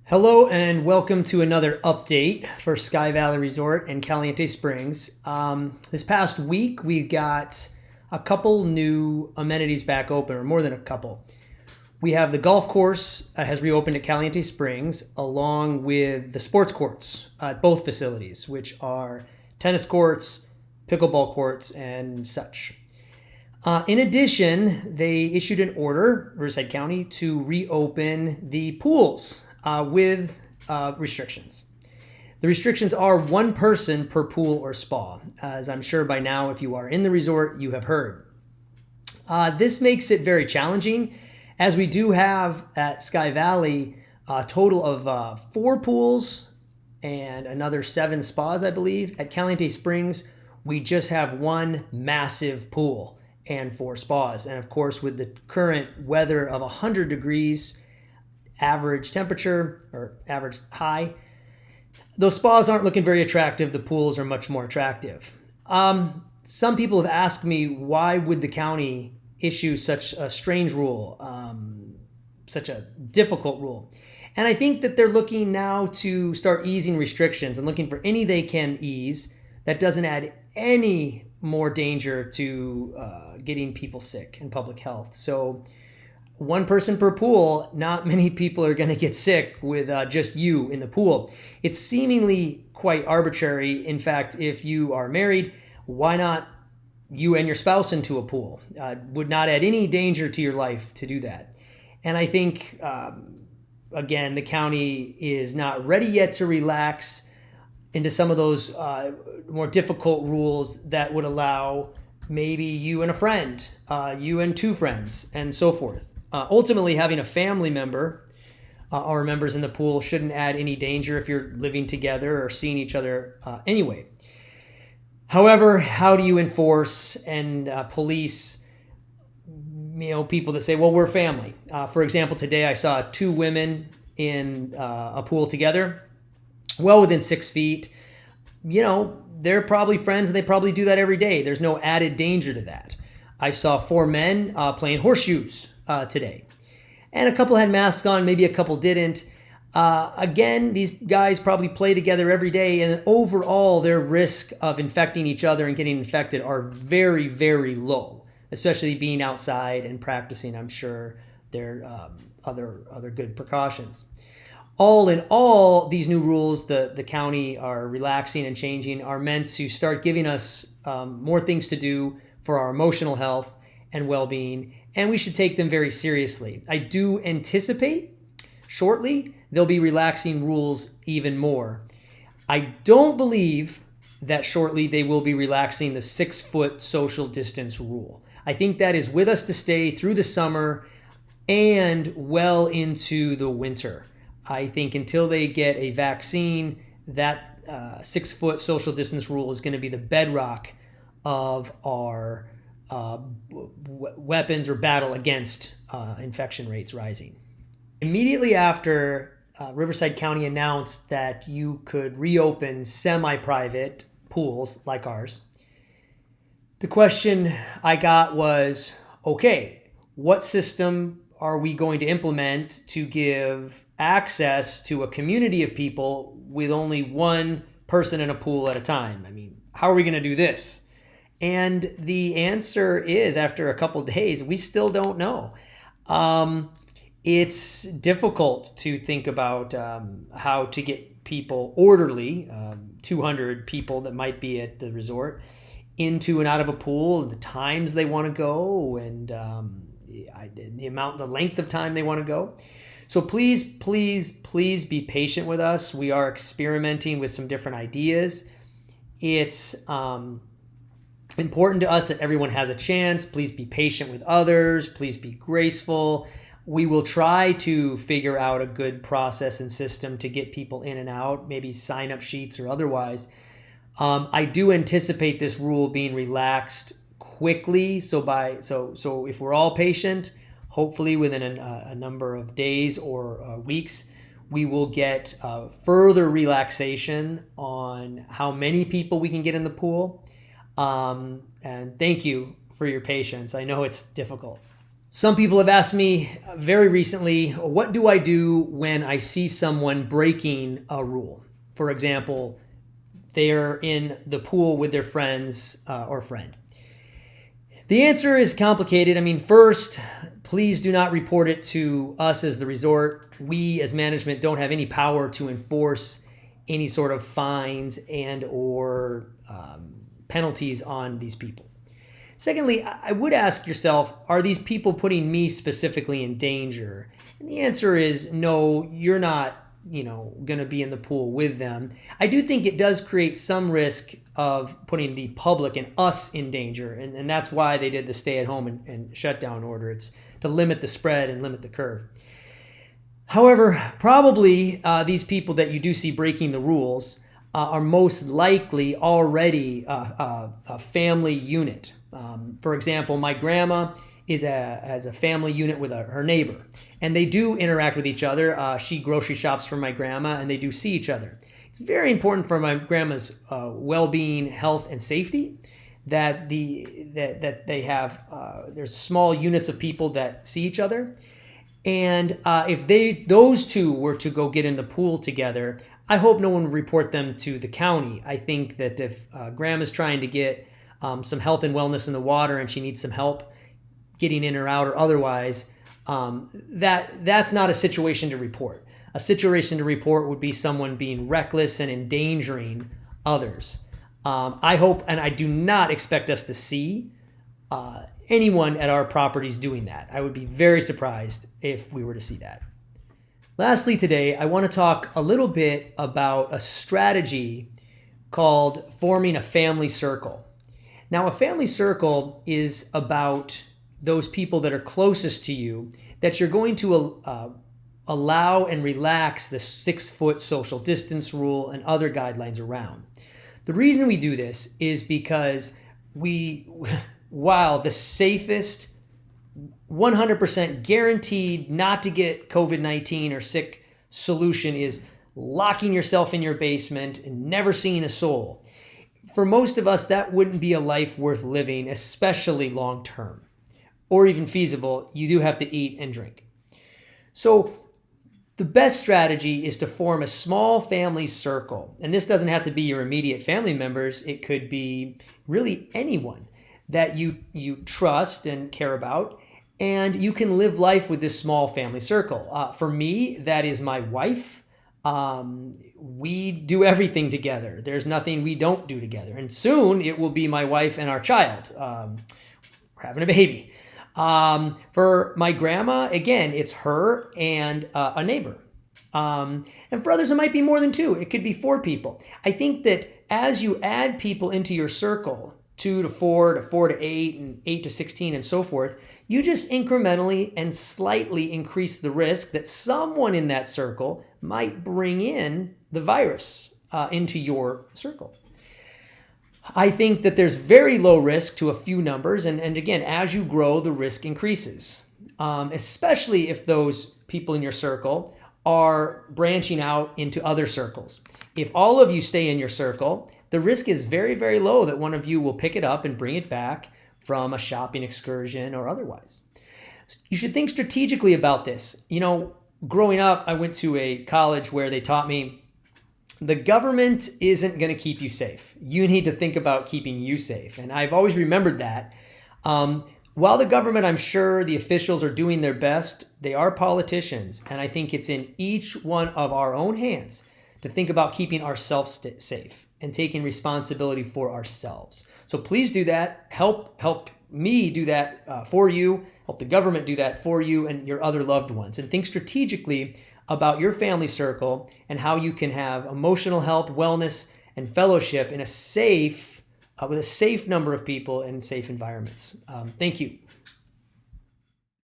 Hello and welcome to another update for Sky Valley Resort and Caliente Springs. This past week we got a couple new amenities back open, or more than a couple. We have the golf course has reopened at Caliente Springs, along with the sports courts at both facilities, which are tennis courts, pickleball courts, and such. In addition, they issued an order, Riverside County, to reopen the pools with restrictions. The restrictions are one person per pool or spa, as I'm sure by now, if you are in the resort, you have heard. This makes it very challenging, as we do have at Sky Valley a total of 4 pools and another 7 spas, I believe. At Caliente Springs, we just have one massive pool and 4 spas. And of course, with the current weather of 100 degrees, average temperature or average high, those spas aren't looking very attractive. The pools are much more attractive. Some people have asked me, why would the county issue such a strange rule, such a difficult rule? And I think that they're looking now to start easing restrictions and looking for any they can ease that doesn't add any more danger to getting people sick and public health. So one person per pool, not many people are going to get sick with just you in the pool. It's seemingly quite arbitrary. In fact, if you are married, why not you and your spouse into a pool? Would not add any danger to your life to do that. And I think, again, the county is not ready yet to relax into some of those more difficult rules that would allow maybe you and a friend, you and 2 friends, and so forth. Ultimately, having a family member or members in the pool shouldn't add any danger if you're living together or seeing each other anyway. However, how do you enforce and police, people that say, well, we're family? For example, today I saw 2 women in a pool together, well within 6 feet. They're probably friends and they probably do that every day. There's no added danger to that. I saw 4 men playing horseshoes today. And a couple had masks on, maybe a couple didn't. Again, these guys probably play together every day, and overall their risk of infecting each other and getting infected are very, very low, especially being outside and practicing, I'm sure, their other good precautions. All in all, these new rules the county are relaxing and changing are meant to start giving us more things to do for our emotional health and well-being, and we should take them very seriously. I do anticipate shortly they'll be relaxing rules even more. I don't believe that shortly they will be relaxing the 6-foot social distance rule. I think that is with us to stay through the summer and well into the winter. I think until they get a vaccine, that 6-foot social distance rule is going to be the bedrock of our weapons or battle against infection rates rising. Immediately after Riverside County announced that you could reopen semi-private pools like ours, the question I got was, okay, what system are we going to implement to give access to a community of people with only one person in a pool at a time? I mean, how are we going to do this? And the answer is, after a couple of days, we still don't know. It's difficult to think about how to get people orderly, 200 people that might be at the resort, into and out of a pool, the times they want to go, and the length of time they want to go. So please, please, please be patient with us. We are experimenting with some different ideas. It's important to us that everyone has a chance. Please be patient with others. Please be graceful. We will try to figure out a good process and system to get people in and out, maybe sign-up sheets or otherwise. I do anticipate this rule being relaxed quickly. So if we're all patient, hopefully within a number of days or weeks, we will get further relaxation on how many people we can get in the pool. And thank you for your patience. I know it's difficult. Some people have asked me very recently, what do I do when I see someone breaking a rule? For example, they're in the pool with their friends or friend. The answer is complicated. I mean, first, please do not report it to us as the resort. We as management don't have any power to enforce any sort of fines and or penalties on these people. Secondly, I would ask yourself, are these people putting me specifically in danger? And the answer is no, you're not, going to be in the pool with them. I do think it does create some risk of putting the public and us in danger. And that's why they did the stay at home and shutdown order. It's to limit the spread and limit the curve. However, probably these people that you do see breaking the rules are most likely already a family unit. For example, my grandma has a family unit with her neighbor, and they do interact with each other. She grocery shops for my grandma, and they do see each other. It's very important for my grandma's well-being, health, and safety that they have. There's small units of people that see each other, and if those two were to go get in the pool together, I hope no one would report them to the county. I think that if grandma's trying to get some health and wellness in the water and she needs some help getting in or out or otherwise, that's not a situation to report. A situation to report would be someone being reckless and endangering others. I hope, and I do not expect us to see anyone at our properties doing that. I would be very surprised if we were to see that. Lastly today, I want to talk a little bit about a strategy called forming a family circle. Now, a family circle is about those people that are closest to you that you're going to allow and relax the 6-foot social distance rule and other guidelines around. The reason we do this is because while the safest, 100% guaranteed not to get COVID-19 or sick solution is locking yourself in your basement and never seeing a soul, for most of us, that wouldn't be a life worth living, especially long term, or even feasible. You do have to eat and drink. So the best strategy is to form a small family circle. And this doesn't have to be your immediate family members. It could be really anyone that you trust and care about. And you can live life with this small family circle. For me, that is my wife. We do everything together. There's nothing we don't do together. And soon it will be my wife and our child. We're having a baby. For my grandma, again, it's her and a neighbor. And for others, it might be more than 2. It could be 4 people. I think that as you add people into your circle, 2 to 4 to 4 to 8 and 8 to 16 and so forth, you just incrementally and slightly increase the risk that someone in that circle might bring in the virus into your circle. I think that there's very low risk to a few numbers. And again, as you grow, the risk increases, especially if those people in your circle are branching out into other circles. If all of you stay in your circle, the risk is very, very low that one of you will pick it up and bring it back from a shopping excursion or otherwise. You should think strategically about this. Growing up, I went to a college where they taught me the government isn't going to keep you safe. You need to think about keeping you safe. And I've always remembered that. While the government, I'm sure the officials are doing their best, they are politicians. And I think it's in each one of our own hands to think about keeping ourselves safe and taking responsibility for ourselves. So please do that. Help me do that for you. Help the government do that for you and your other loved ones. And think strategically about your family circle and how you can have emotional health, wellness, and fellowship in with a safe number of people in safe environments. Thank you.